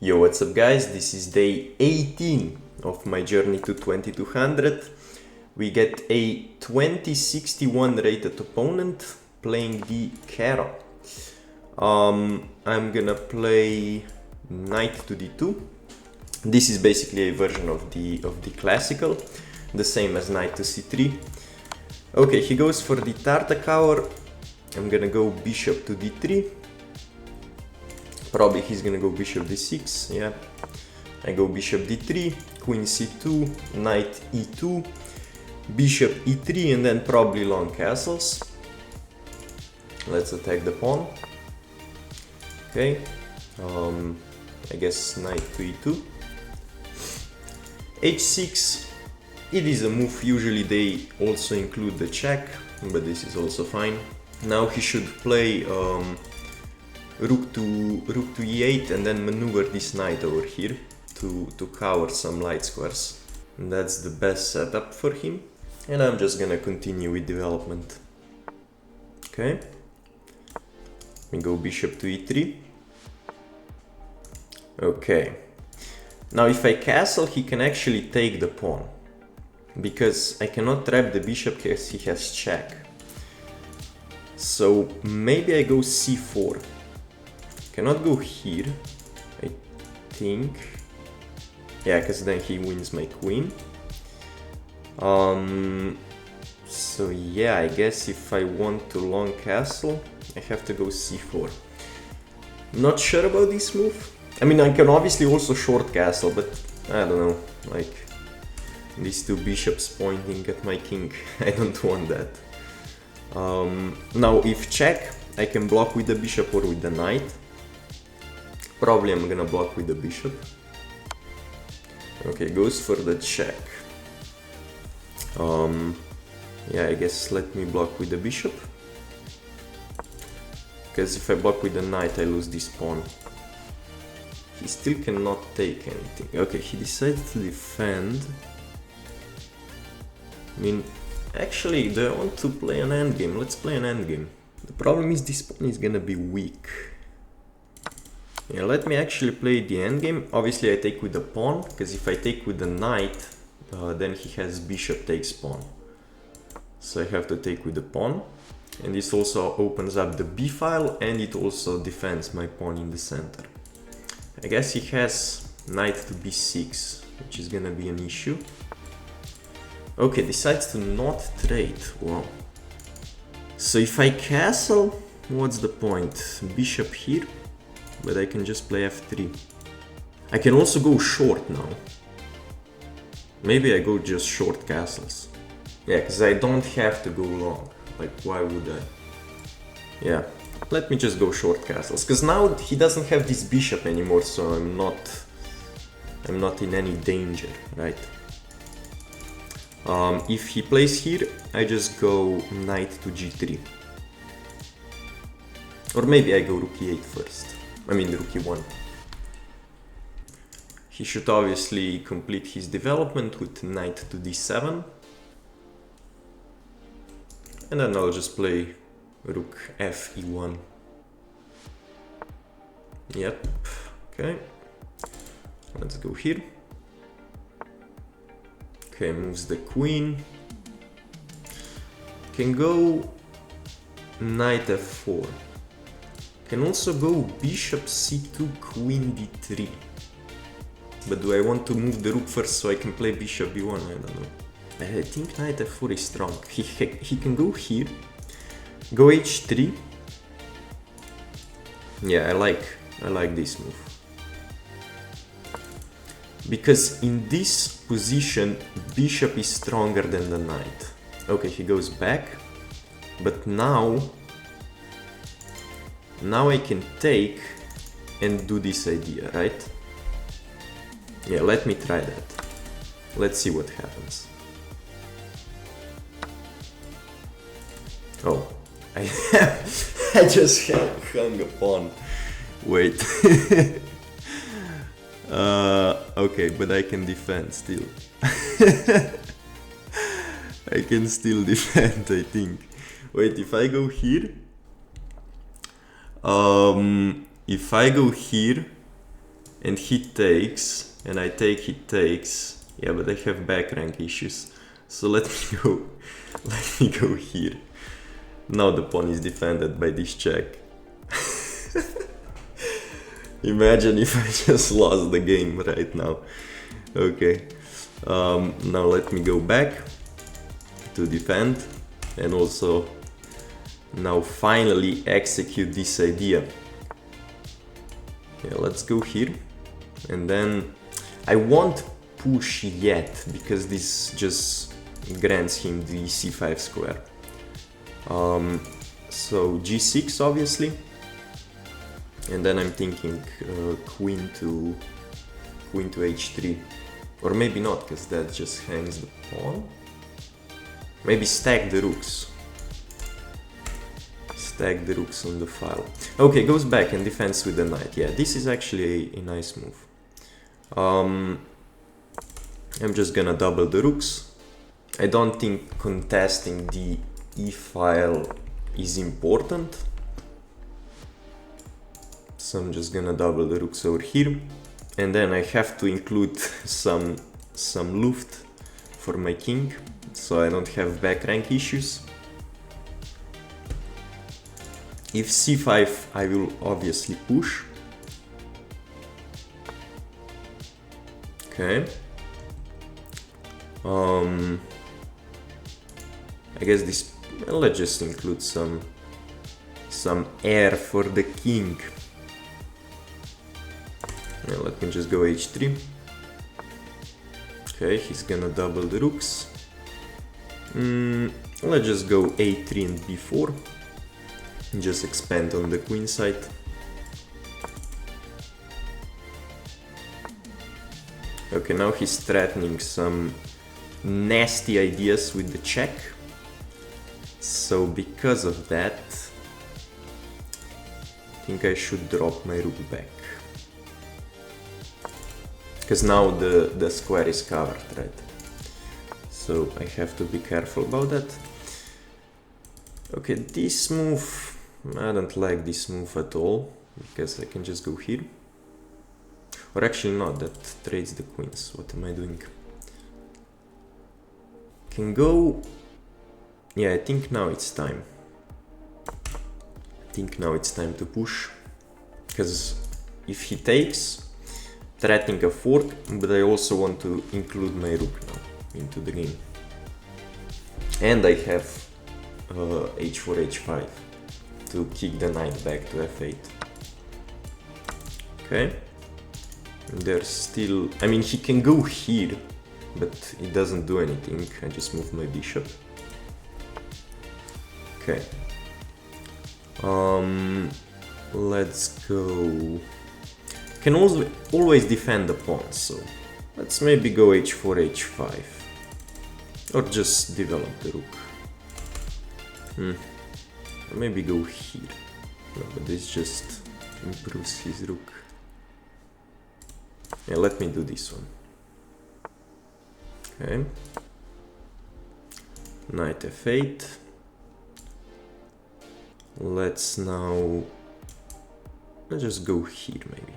Yo, what's up guys, this is day 18 of my journey to 2200. We get a 2061 rated opponent playing the Caro. I'm gonna play knight to d2. This is basically a version of the classical, the same as knight to c3. Okay, he goes for the Tartakower. I'm gonna go bishop to d3. Probably he's gonna go bishop d6, yeah. I go bishop d3, queen c2, knight e2, bishop e3, and then probably long castles. Let's attack the pawn. Okay, I guess knight to e2. h6, it is a move, usually they also include the check, but this is also fine. Now he should play rook to e8 and then maneuver this knight over here to cover some light squares. And that's the best setup for him. And I'm just gonna continue with development. Okay. We go bishop to e3. Okay. Now if I castle, he can actually take the pawn. Because I cannot trap the bishop because he has check. So maybe I go c4. Cannot go here, I think. Yeah, because then he wins my queen. So yeah, I guess if I want to long castle, I have to go c4. Not sure about this move. I mean, I can obviously also short castle, but I don't know, like these two bishops pointing at my king. I don't want that. Now if check, I can block with the bishop or with the knight. Probably I'm gonna block with the bishop. Okay, goes for the check. Yeah, I guess let me block with the bishop. Because if I block with the knight, I lose this pawn. He still cannot take anything. Okay, he decided to defend. I mean, actually, do I want to play an endgame? Let's play an endgame. The problem is this pawn is gonna be weak. Yeah, let me actually play the endgame. Obviously I take with the pawn, because if I take with the knight, then he has bishop takes pawn. So I have to take with the pawn. And this also opens up the b file, and it also defends my pawn in the center. I guess he has knight to b6, which is gonna be an issue. Okay, decides to not trade. Wow. So if I castle, what's the point? Bishop here? But I can just play f3. I can also go short now. Maybe I go just short castles. Yeah, because I don't have to go long. Like, why would I? Yeah, let me just go short castles. Because now he doesn't have this bishop anymore, so I'm not in any danger, right? If he plays here, I just go knight to g3. Or maybe I go rook e8 first. I mean rook e1. He should obviously complete his development with knight to d7. And then I'll just play rook f e1. Yep, okay. Let's go here. Okay, moves the queen. Can go knight f4. Can also go bishop c2, queen d3. But do I want to move the rook first so I can play bishop b1? I don't know. I think knight f4 is strong. He can go here, go h3. Yeah, I like this move. Because in this position, bishop is stronger than the knight. Okay, he goes back, but now I can take and do this idea, right? Yeah, let me try that. Let's see what happens. Oh, I just hung a pawn. Wait. Okay, but I can defend still. I can still defend, I think. Wait, if I go here, if I go here and he takes, and I take, he takes, yeah, but I have back rank issues. So let me go here. Now the pawn is defended by this check. Imagine if I just lost the game right now. Okay, now let me go back to defend and also now finally execute this idea. Yeah, let's go here, and then I won't push yet because this just grants him the c5 square. So g6 obviously, and then I'm thinking queen to h3, or maybe not, because that just hangs the pawn. Maybe stack the rooks. Stack the rooks on the file. Okay, goes back and defends with the knight. Yeah, this is actually a nice move. I'm just gonna double the rooks. I don't think contesting the e file is important, so I'm just gonna double the rooks over here, and then I have to include some luft for my king, so I don't have back rank issues. If c5, I will obviously push. Okay. I guess this, well, let's just include some air for the king. Yeah, let me just go h3. Okay, he's gonna double the rooks. Let's just go a3 and b4. Just expand on the queen side. Okay, now he's threatening some nasty ideas with the check. So because of that, I think I should drop my rook back. Because now the square is covered, right? So I have to be careful about that. Okay, this move, I don't like this move at all, because I can just go here. Or actually not, that trades the queens. What am I doing? Can go... Yeah, I think now it's time. I think now it's time to push. Because if he takes, threatening a fork, but I also want to include my rook now into the game. And I have h4, h5 to kick the knight back to f8. Okay. There's still... I mean, he can go here, but it doesn't do anything. I just move my bishop. Okay. Let's go... Can also always defend the pawn, so let's maybe go h4, h5. Or just develop the rook. Or maybe go here. No, but this just improves his rook. Yeah, let me do this one. Okay. Knight f8. Let's just go here maybe.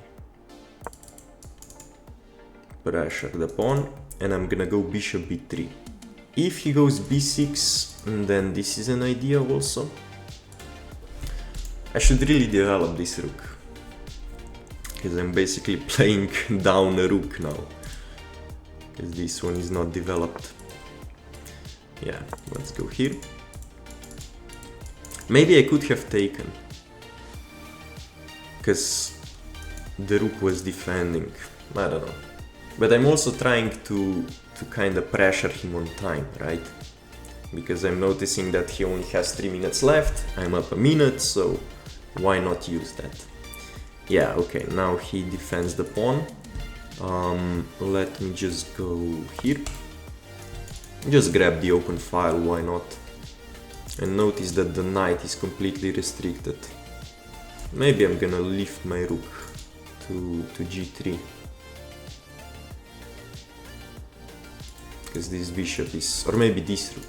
Pressure the pawn, and I'm gonna go bishop b3. If he goes b6, then this is an idea also. I should really develop this rook, because I'm basically playing down a rook now, because this one is not developed. Yeah, let's go here. Maybe I could have taken, because the rook was defending. I don't know. But I'm also trying to kind of pressure him on time, right? Because I'm noticing that he only has 3 minutes left. I'm up a minute, so why not use that? Yeah, okay, now he defends the pawn. Let me just go here. Just grab the open file, why not? And notice that the knight is completely restricted. Maybe I'm gonna lift my rook to g3. Because this bishop is... or maybe this rook.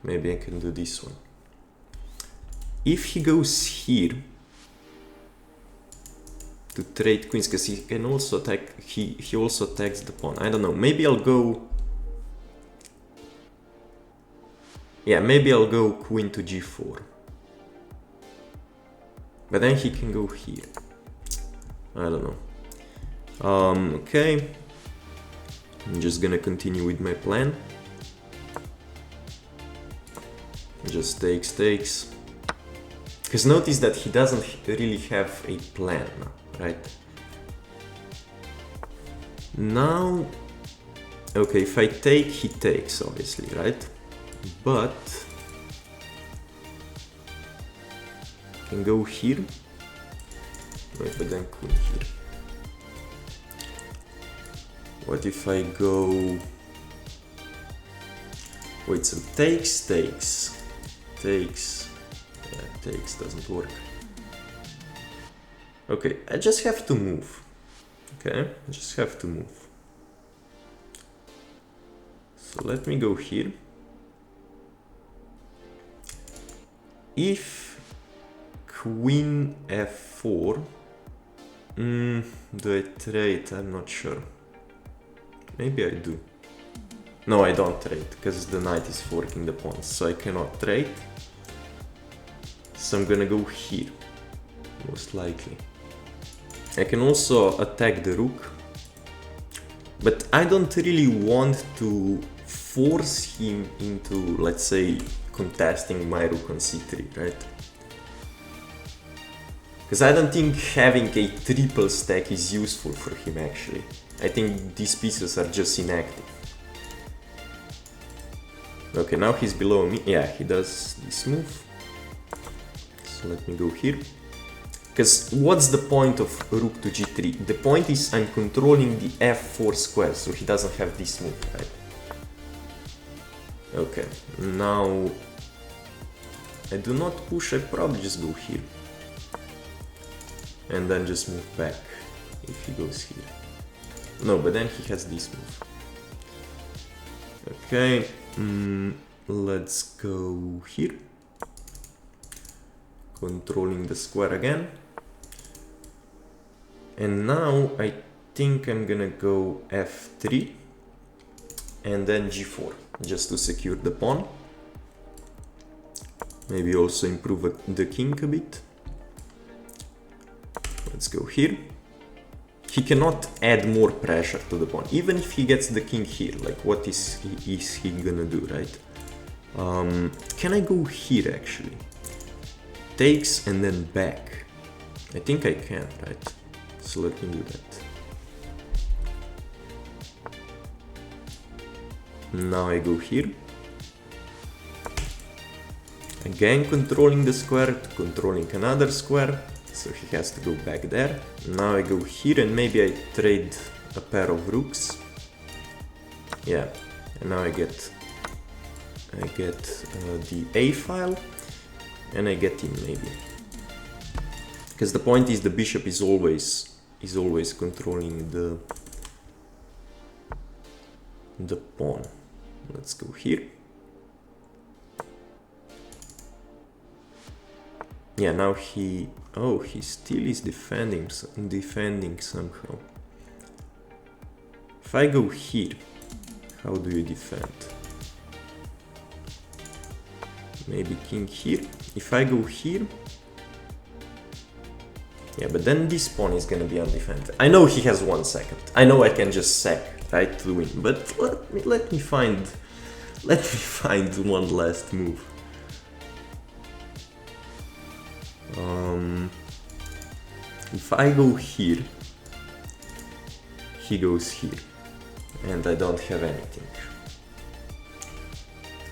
maybe I can do this one. If he goes here to trade queens, because he can also attack, he also attacks the pawn. I don't know, maybe I'll go... Yeah, maybe I'll go queen to g4. But then he can go here. I don't know. Okay. I'm just gonna continue with my plan. Just takes. Because notice that he doesn't really have a plan, right? Now, okay, if I take, he takes, obviously, right? But I can go here. Wait, but then queen here. What if I go... Wait, so takes. Yeah, takes doesn't work. Okay, I just have to move. Okay, I just have to move. So let me go here. If queen f4, do I trade? I'm not sure. Maybe I do. No, I don't trade, because the knight is forking the pawns, so I cannot trade. So I'm gonna go here, most likely. I can also attack the rook, but I don't really want to force him into, let's say, contesting my rook on c3, right? Because I don't think having a triple stack is useful for him, actually. I think these pieces are just inactive. Okay, now he's below me. Yeah, he does this move. So let me go here. Because what's the point of rook to g3? The point is I'm controlling the f4 square, so he doesn't have this move, right? Okay, now I do not push, I probably just go here. And then just move back if he goes here. No, but then he has this move. Okay, let's go here. Controlling the square again. And now I think I'm gonna go f3 and then g4, just to secure the pawn. Maybe also improve the king a bit. Let's go here. He cannot add more pressure to the pawn, even if he gets the king here. Like, what is he gonna do, right? Can I go here, actually? Takes and then back. I think I can, right? So let me do that. Now I go here. Again controlling the square, controlling another square. So he has to go back there. Now I go here and maybe I trade a pair of rooks. Yeah, and now I get the A file and I get in maybe. Because the point is the bishop is always controlling the pawn. Let's go here. Yeah, now he still is defending somehow. If I go here, how do you defend? Maybe king here. If I go here, yeah, but then this pawn is gonna be undefended. I know he has 1 second. I know I can just sack, right, to win. But let me find one last move. If I go here, he goes here, and I don't have anything.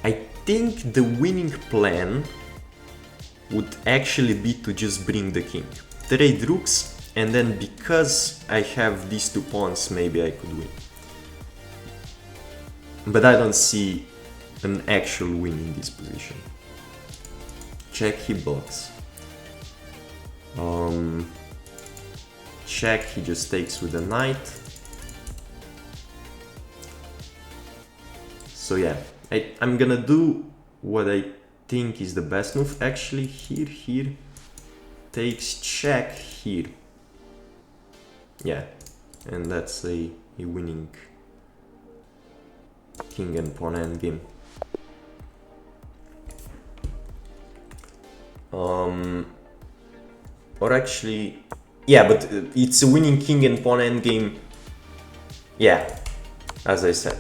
I think the winning plan would actually be to just bring the king. Trade rooks, and then because I have these two pawns, maybe I could win. But I don't see an actual win in this position. Check, he blocks. Check, he just takes with a knight. So yeah, I'm gonna do what I think is the best move. Actually, here takes check here. Yeah, and that's a winning king and pawn endgame. Or actually, yeah, but it's a winning king and pawn endgame. Yeah, as I said.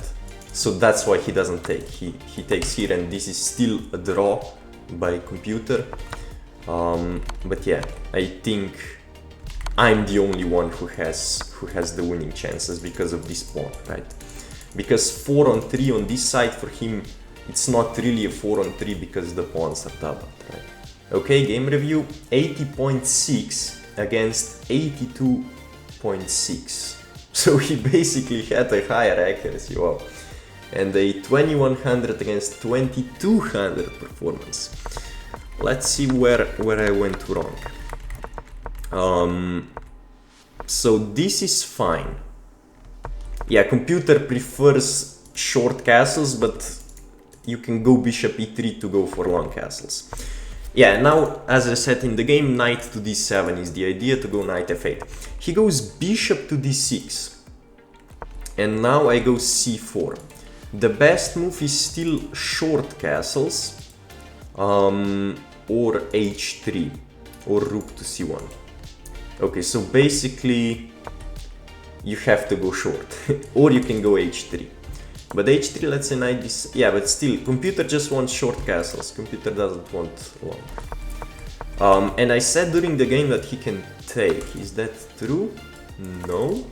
So that's why he doesn't take. He takes here, and this is still a draw by computer. But yeah, I think I'm the only one who has the winning chances because of this pawn, right? Because 4 on 3 on this side for him, it's not really a 4 on 3 because the pawns are doubled, right? Okay, game review, 80.6 against 82.6. So he basically had a higher accuracy, wow. And a 2100 against 2200 performance. Let's see where I went wrong. So this is fine. Yeah, computer prefers short castles, but you can go bishop e3 to go for long castles. Yeah, now, as I said in the game, knight to d7 is the idea, to go knight f8. He goes bishop to d6. And now I go c4. The best move is still short castles, or h3, or rook to c1. Okay, so basically you have to go short, or you can go h3. But h3, let's say knight this, yeah, but still, computer just wants short castles. Computer doesn't want long. And I said during the game that he can take. Is that true? No.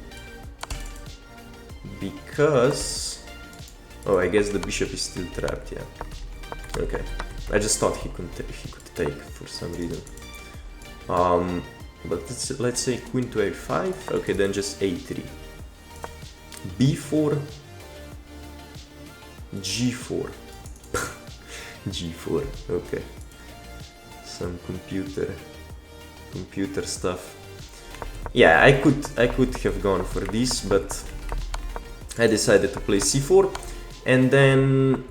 Because... oh, I guess the bishop is still trapped, yeah. Okay. I just thought he could take for some reason. But let's say queen to a5. Okay, then just a3. b4. g4. g4, okay. Some computer stuff. Yeah, I could have gone for this, but I decided to play c4. And then,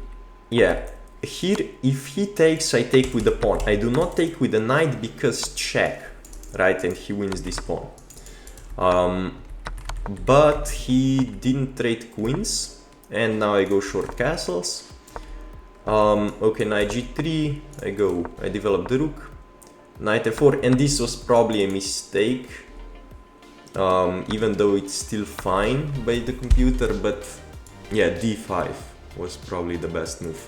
yeah, here if he takes, I take with the pawn. I do not take with the knight because check, right? And he wins this pawn. But he didn't trade queens. And now I go short castles. Okay, knight g3, I develop the rook. Knight f4, and this was probably a mistake. Even though it's still fine by the computer, but yeah, d5 was probably the best move.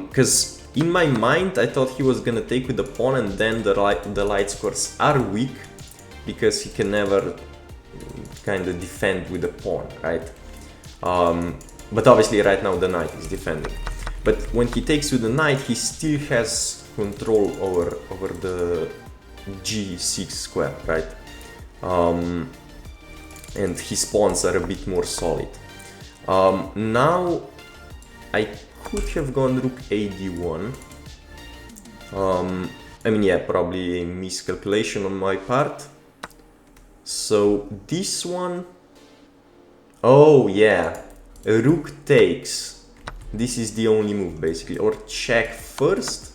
Because in my mind, I thought he was gonna take with the pawn, and then the light squares are weak, because he can never kind of defend with the pawn, right? But obviously right now the knight is defending. But when he takes with the knight, he still has control over the g6 square, right? And his pawns are a bit more solid. Now I could have gone rook ad1. I mean, yeah, probably a miscalculation on my part. So this one, oh yeah, rook takes. This is the only move basically, or check first,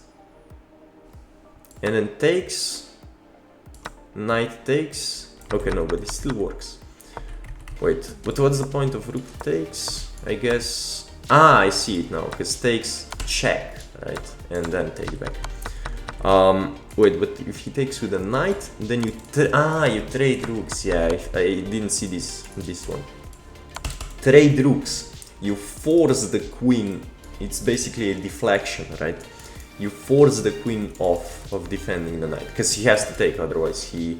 and then takes, knight takes. Okay, no, but it still works. Wait, but what's the point of rook takes? I guess, I see it now, because takes, check, right, and then take back. Wait, but if he takes with a knight, then you trade rooks. Yeah, I didn't see this one. Trade rooks. You force the queen. It's basically a deflection, right? You force the queen off of defending the knight, because he has to take, otherwise he's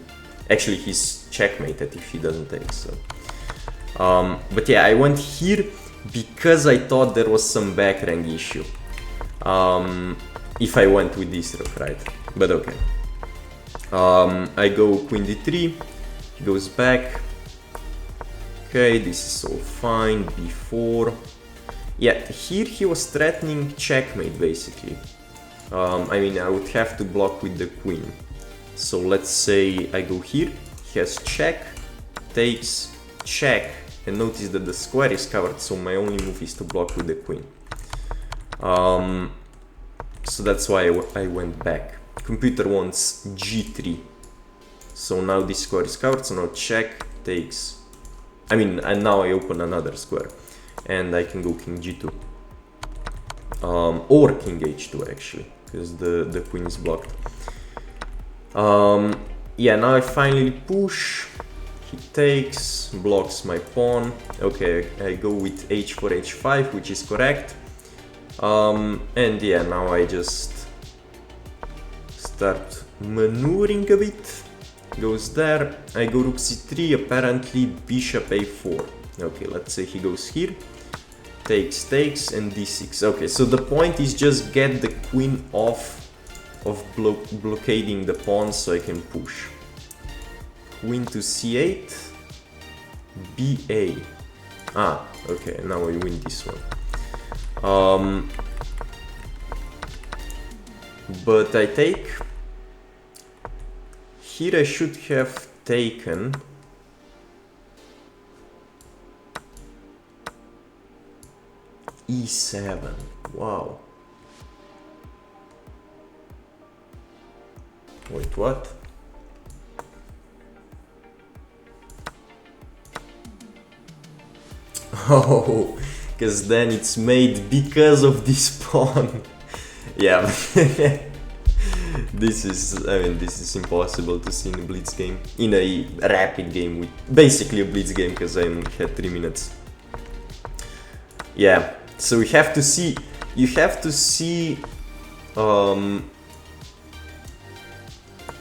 checkmated if he doesn't take. So, but yeah, I went here because I thought there was some back rank issue. If I went with this rook, right? But okay. I go queen d3, goes back. Okay, this is all fine. b4. Yeah, here he was threatening checkmate basically. I mean, I would have to block with the queen. So let's say I go here. He has check, takes, check, and notice that the square is covered. So my only move is to block with the queen. So that's why I went back. Computer wants g3. So now this square is covered, so now check takes... and now I open another square. And I can go king g2. Or king h2 actually, because the queen is blocked. Yeah, now I finally push. He takes, blocks my pawn. Okay, I go with h4, h5, which is correct. And yeah, now I just start maneuvering a bit. Goes there. I go rook c3, apparently bishop a4. Okay, let's say he goes here. Takes, takes, and d6. Okay, so the point is just get the queen off of blockading the pawn so I can push. Queen to c8, ba. Ah, okay, now I win this one. But I take. Here I should have taken. e7. Wow. Wait, what? Oh, because then it's made because of this pawn. Yeah, this is, this is impossible to see in a blitz game, in a rapid game, with basically a blitz game, because I only had 3 minutes. Yeah, so you have to see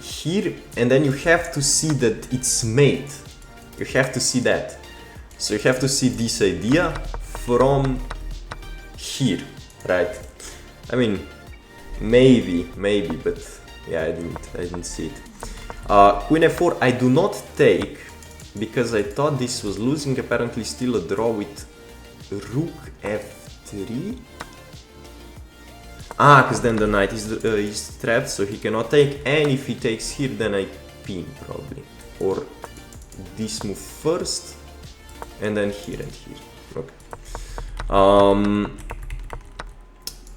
here, and then you have to see that it's made. You have to see that. So you have to see this idea from here, right? Maybe, but yeah, I didn't see it. Queen f4, I do not take, because I thought this was losing, apparently still a draw with rook f3. Ah, because then the knight is trapped, so he cannot take, and if he takes here, then I pin, probably. Or this move first, and then here and here. Okay.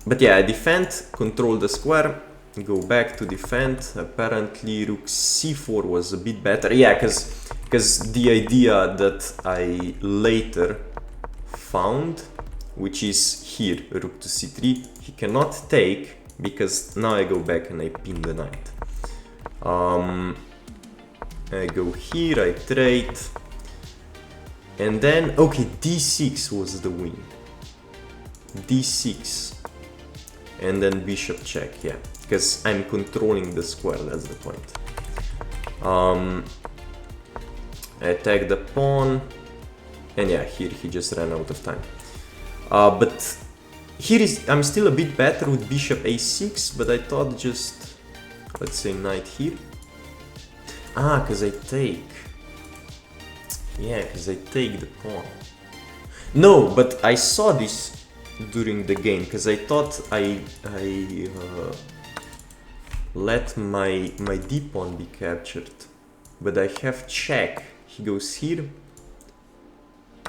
But yeah, I defend, control the square, go back to defend. Apparently rook c4 was a bit better. Yeah, because the idea that I later found, which is here, rook to c3, he cannot take, because now I go back and I pin the knight. I go here, I trade, and then, okay, d6 was the win. d6, and then bishop check, yeah, because I'm controlling the square, that's the point. I attack the pawn, and yeah, here he just ran out of time. But here I'm still a bit better with bishop a6, but I thought just, let's say knight here. Ah, because I take. Yeah, because I take the pawn. No, but I saw this during the game, because I thought I let my d-pawn be captured. But I have check. He goes here.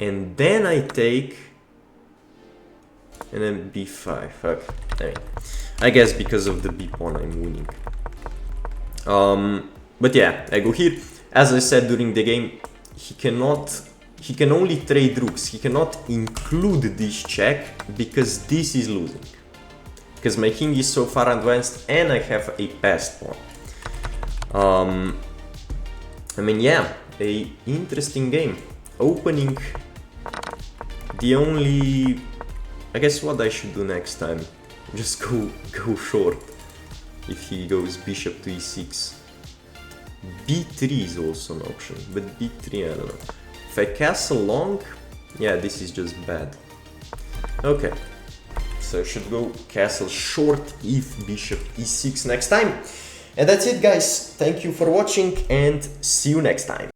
And then I take. And then b5. Okay. I guess because of the b-pawn I'm winning. But yeah, I go here. As I said during the game, he can only trade rooks. He cannot include this check because this is losing. Because my king is so far advanced and I have a passed pawn. Yeah, a interesting game. Opening, the only, I guess what I should do next time, just go short. If he goes bishop to e6. b3 is also an option, but b3 I don't know. If I castle long, yeah, this is just bad. Okay, so I should go castle short if bishop e6 next time. And that's it, guys. Thank you for watching and see you next time.